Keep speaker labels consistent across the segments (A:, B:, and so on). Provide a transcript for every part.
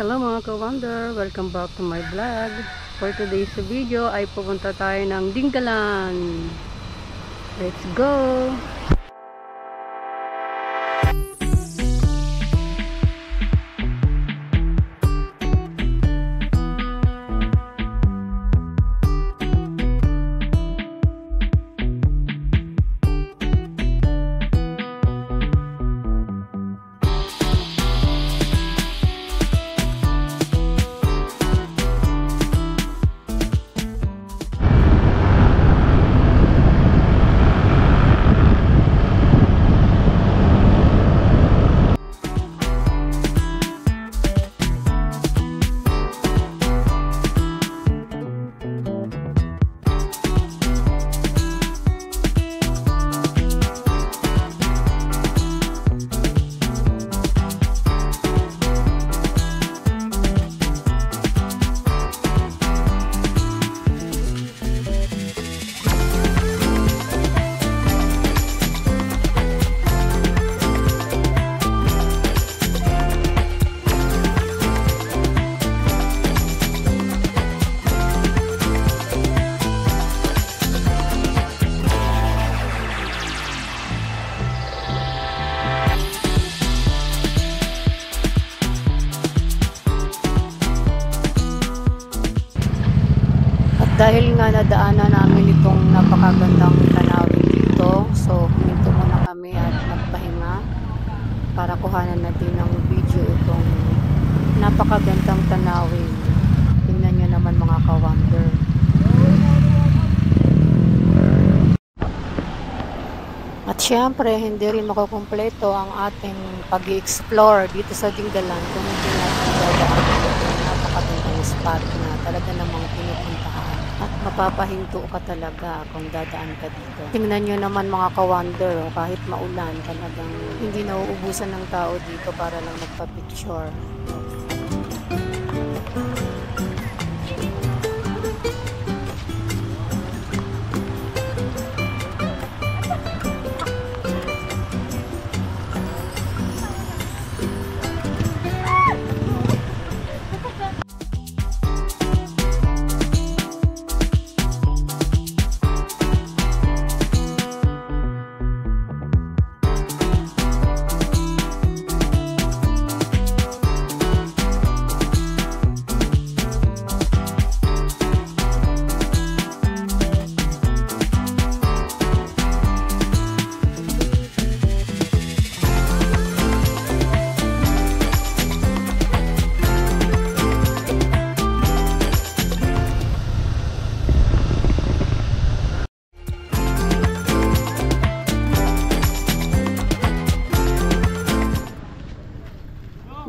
A: Hello mga ka-wonder! Welcome back to my vlog. For today's video ay pupunta tayo ng Dingalan. Let's go! Dahil nga nadaanan namin itong napakagandang tanawin dito, so huminto muna kami at nagpahinga para kuhanan natin ng video itong napakagandang tanawin. Tingnan nyo naman mga ka-wonder. At syempre, hindi rin makukumpleto ang ating pag-i-explore dito sa Dingalan kung hindi natin dadaan itong napakagandang spot na talaga namang pinupuntahan. At mapapahinto ka talaga kung dadaan ka dito. Tingnan nyo naman mga ka-wonder, kahit maulan, talagang hindi nauubusan ng tao dito para lang magpa-picture.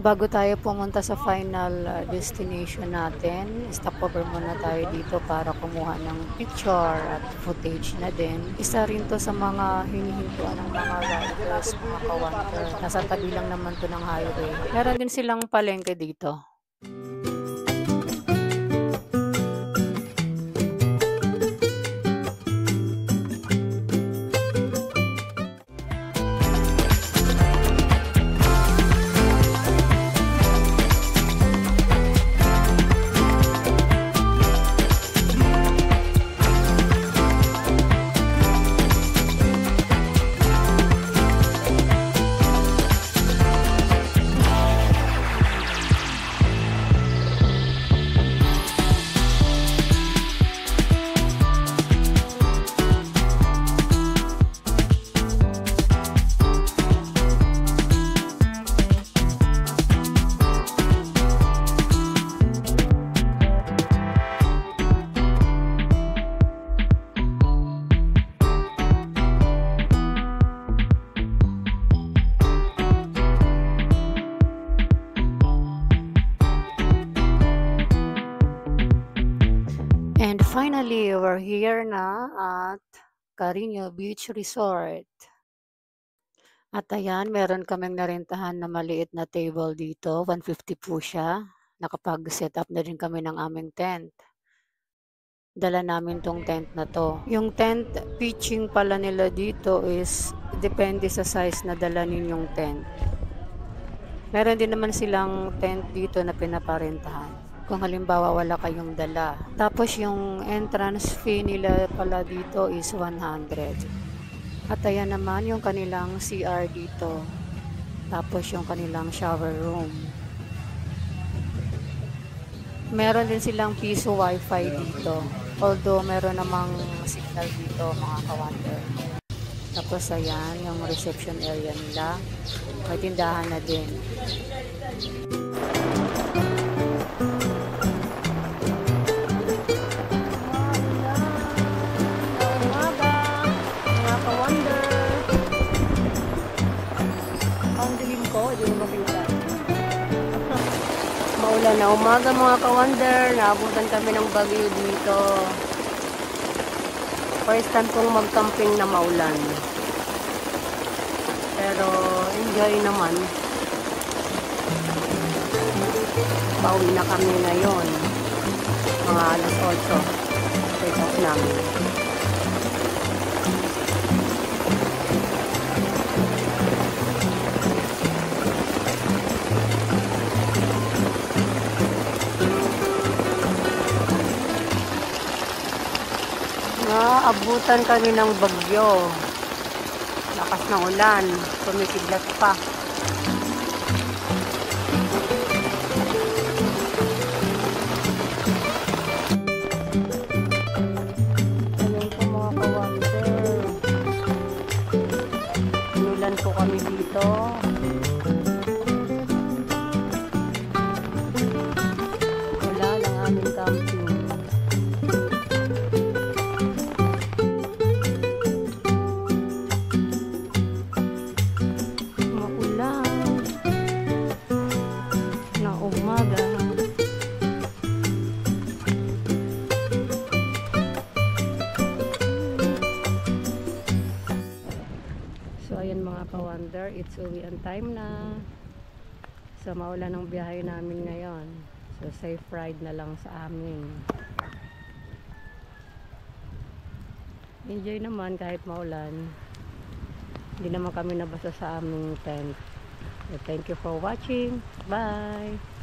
A: Bago tayo pumunta sa final destination natin, stop over muna tayo dito para kumuha ng picture at footage na din. Isa rin to sa mga hinihintuan ng mga riders, mga ka-wonder. Nasa tabi lang naman to ng highway. Meron din silang palengke dito. And finally, we're here na at Carino Beach Resort. At ayan, meron kaming narentahan na maliit na table dito. 150 po siya. Nakapag-set up na rin kami ng aming tent. Dala namin tong tent na to. Yung tent pitching pala nila dito is depende sa size na dala ninyong tent. Meron din naman silang tent dito na pinaparentahan. Kung halimbawa wala kayong dala. Tapos yung entrance fee nila pala dito is 100. At ayan naman yung kanilang CR dito. Tapos yung kanilang shower room. Meron din silang piso wifi dito. Although meron namang signal dito mga ka-wonder. Tapos ayan yung reception area nila. May tindahan na din.
B: Maulan na umaga mga ka-wonder, naabutan kami ng bagyo dito. First time kong mag-camping na maulan. Pero enjoy naman. Pauwi na kami ngayon. Mga alas 8. Take off namin. Naabutan kami ng bagyo. Lakas ng ulan. Kumikidlat pa. Ayan po mga ka-wonder. Inulan po kami dito. Wala lang aming camping. So ayan mga ka-wonder, it's uwian time na. So maulan ang biyahe namin ngayon. So safe ride na lang sa amin. Enjoy naman kahit maulan. Hindi naman kami nabasa sa aming tent. So thank you for watching. Bye!